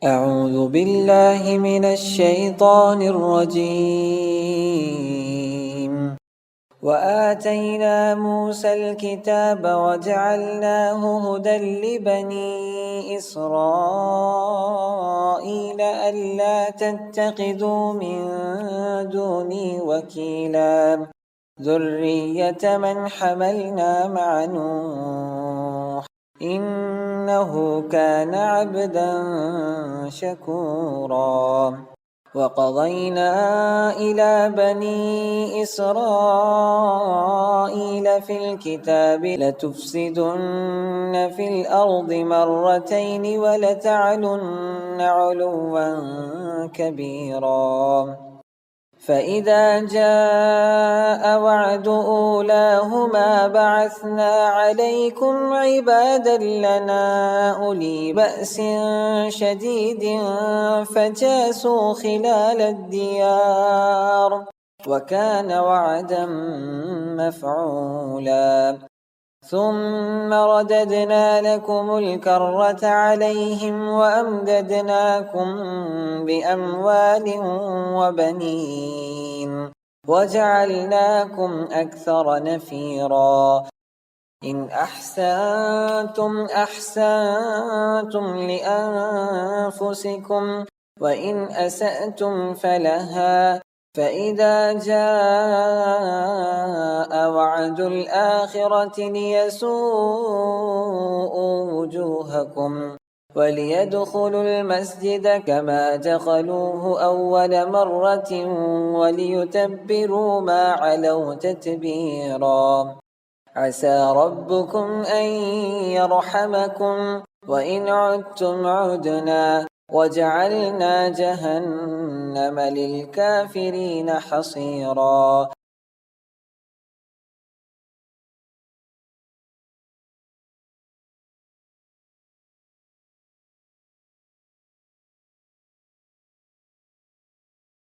أعوذ بالله من الشيطان الرجيم. وآتينا موسى الكتاب وجعلناه هدى لبني إسرائيل ألا تتخذوا من دوني وكيلا ذرية من حملنا مع نوح إنه كان عبدا شكورا. وقضينا إلى بني إسرائيل في الكتاب لتفسدن في الأرض مرتين ولتعلن علوا كبيرا. فإذا جاء وعد أولاهما بعثنا عليكم عبادا لنا أولي بأس شديد فجاسوا خلال الديار وكان وعدا مفعولا. ثم رددنا لكم الكرة عليهم وأمددناكم بأموال وبنين وجعلناكم أكثر نفيرا. إن أحسنتم أحسنتم لأنفسكم وإن أسأتم فلها. فإذا جاء وعد الآخرة ليسوءوا وجوهكم وليدخلوا المسجد كما دخلوه أول مرة وليتبروا ما علوا تتبيرا. عسى ربكم أن يرحمكم وإن عدتم عدنا وجعلنا جهنم للكافرين حصيرا.